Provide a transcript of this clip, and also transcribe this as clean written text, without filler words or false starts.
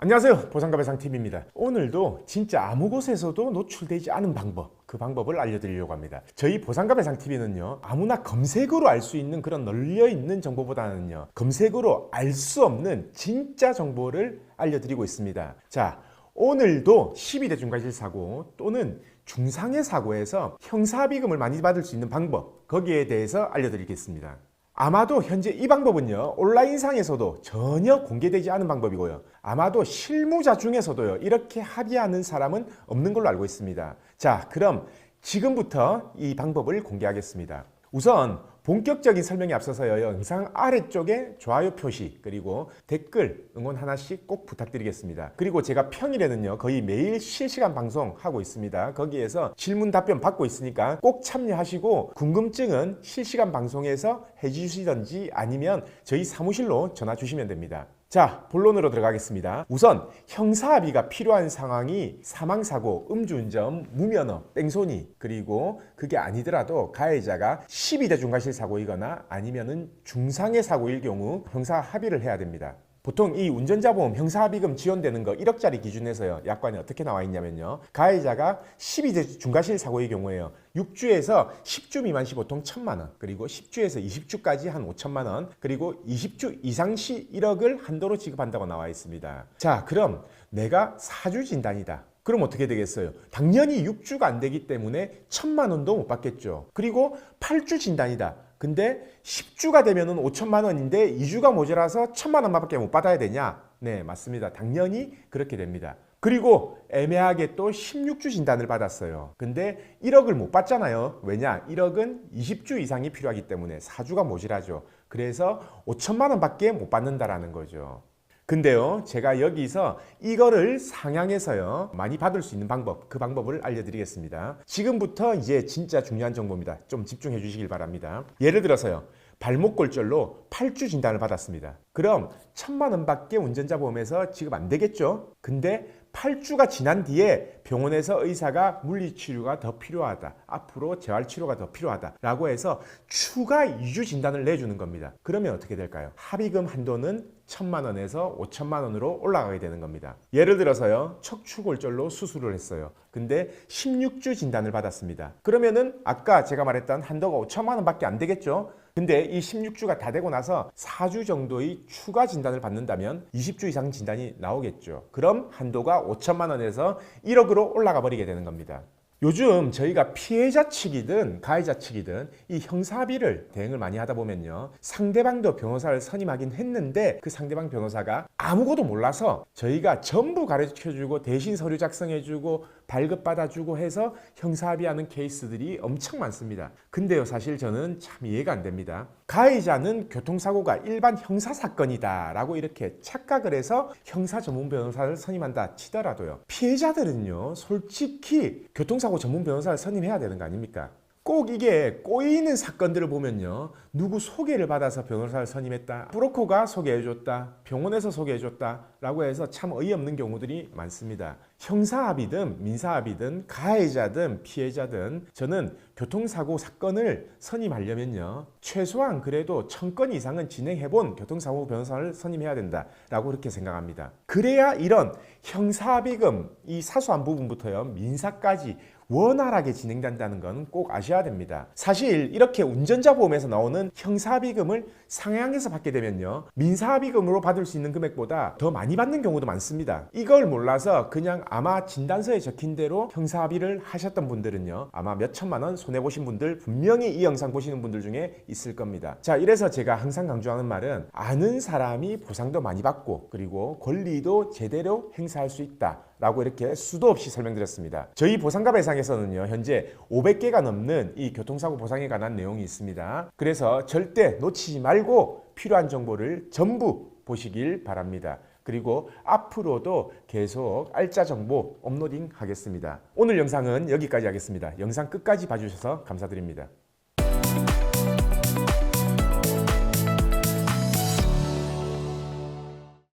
안녕하세요, 보상가배상TV입니다. 오늘도 진짜 아무 곳에서도 노출되지 않은 방법, 그 방법을 알려드리려고 합니다. 저희 보상가배상TV는요, 아무나 검색으로 알 수 있는 그런 널려있는 정보보다는요, 검색으로 알 수 없는 진짜 정보를 알려드리고 있습니다. 자, 오늘도 12대 중과실 사고 또는 중상해 사고에서 형사합의금을 많이 받을 수 있는 방법, 거기에 대해서 알려드리겠습니다. 아마도 현재 이 방법은요, 온라인상에서도 전혀 공개되지 않은 방법이고요. 아마도 실무자 중에서도요, 이렇게 합의하는 사람은 없는 걸로 알고 있습니다. 자, 그럼 지금부터 이 방법을 공개하겠습니다. 우선 본격적인 설명에 앞서서요, 영상 아래쪽에 좋아요 표시 그리고 댓글 응원 하나씩 꼭 부탁드리겠습니다. 그리고 제가 평일에는요, 거의 매일 실시간 방송하고 있습니다. 거기에서 질문 답변 받고 있으니까 꼭 참여하시고 궁금증은 실시간 방송에서 해주시던지 아니면 저희 사무실로 전화 주시면 됩니다. 자, 본론으로 들어가겠습니다. 우선 형사합의가 필요한 상황이 사망사고, 음주운전, 무면허, 뺑소니, 그리고 그게 아니더라도 가해자가 12대 중과실 사고이거나 아니면은 중상해 사고일 경우 형사합의를 해야 됩니다. 보통 이 운전자 보험 형사합의금 지원되는 거 1억짜리 기준에서요, 약관에 어떻게 나와 있냐면요, 가해자가 12대 중과실 사고의 경우에요, 6주에서 10주 미만 시 보통 1,000만 원, 그리고 10주에서 20주까지 한 5천만 원, 그리고 20주 이상 시 1억을 한도로 지급한다고 나와 있습니다. 자, 그럼 내가 4주 진단이다. 그럼 어떻게 되겠어요? 당연히 6주가 안 되기 때문에 1,000만 원도 못 받겠죠. 그리고 8주 진단이다. 근데 10주가 되면은 5천만 원인데 2주가 모자라서 1,000만 원밖에 못 받아야 되냐? 네, 맞습니다. 당연히 그렇게 됩니다. 그리고 애매하게 또 16주 진단을 받았어요. 근데 1억을 못 받잖아요. 왜냐? 1억은 20주 이상이 필요하기 때문에 4주가 모자라죠. 그래서 5천만 원밖에 못 받는다라는 거죠. 근데요, 제가 여기서 이거를 상향해서요, 많이 받을 수 있는 방법, 그 방법을 알려드리겠습니다. 지금부터 이제 진짜 중요한 정보입니다. 좀 집중해 주시길 바랍니다. 예를 들어서요, 발목골절로 8주 진단을 받았습니다. 그럼 1,000만 원밖에 운전자 보험에서 지급 안 되겠죠? 근데 8주가 지난 뒤에 병원에서 의사가 물리치료가 더 필요하다, 앞으로 재활치료가 더 필요하다 라고 해서 추가 2주 진단을 내주는 겁니다. 그러면 어떻게 될까요? 합의금 한도는 1,000만 원에서 5천만 원으로 올라가게 되는 겁니다. 예를 들어서요, 척추골절로 수술을 했어요. 근데 16주 진단을 받았습니다. 그러면은 아까 제가 말했던 한도가 5천만 원밖에 안 되겠죠? 근데 이 16주가 다 되고 나서 4주 정도의 추가 진단을 받는다면 20주 이상 진단이 나오겠죠. 그럼 한도가 5천만 원에서 1억으로 올라가 버리게 되는 겁니다. 요즘 저희가 피해자 측이든 가해자 측이든 이 형사합의를 대행을 많이 하다 보면요, 상대방도 변호사를 선임하긴 했는데 그 상대방 변호사가 아무것도 몰라서 저희가 전부 가르쳐주고 대신 서류 작성해주고 발급받아주고 해서 형사합의하는 케이스들이 엄청 많습니다. 근데요, 사실 저는 참 이해가 안 됩니다. 가해자는 교통사고가 일반 형사사건이다 라고 이렇게 착각을 해서 형사 전문 변호사를 선임한다 치더라도요, 피해자들은요, 솔직히 교통사고 전문 변호사를 선임해야 되는 거 아닙니까? 꼭 이게 꼬이는 사건들을 보면요, 누구 소개를 받아서 변호사를 선임했다, 브로커가 소개해줬다, 병원에서 소개해줬다 라고 해서 참 어이없는 경우들이 많습니다. 형사합의든 민사합의든 가해자든 피해자든 저는 교통사고 사건을 선임하려면요, 최소한 그래도 1,000건 이상은 진행해본 교통사고 변호사를 선임해야 된다라고 그렇게 생각합니다. 그래야 이런 형사합의금 이 사소한 부분부터요, 민사까지 원활하게 진행된다는 건 꼭 아셔야 됩니다. 사실 이렇게 운전자 보험에서 나오는 형사합의금을 상향해서 받게 되면요, 민사합의금으로 받을 수 있는 금액보다 더 많이 받는 경우도 많습니다. 이걸 몰라서 그냥 아마 진단서에 적힌 대로 형사합의를 하셨던 분들은요, 아마 몇 천만 원 손해보신 분들 분명히 이 영상 보시는 분들 중에 있을 겁니다. 자, 이래서 제가 항상 강조하는 말은 아는 사람이 보상도 많이 받고 그리고 권리도 제대로 행사할 수 있다 라고 이렇게 수도 없이 설명드렸습니다. 저희 보상가배상에서는요, 현재 500개가 넘는 이 교통사고 보상에 관한 내용이 있습니다. 그래서 절대 놓치지 말고 필요한 정보를 전부 보시길 바랍니다. 그리고 앞으로도 계속 알짜 정보 업로딩 하겠습니다. 오늘 영상은 여기까지 하겠습니다. 영상 끝까지 봐주셔서 감사드립니다.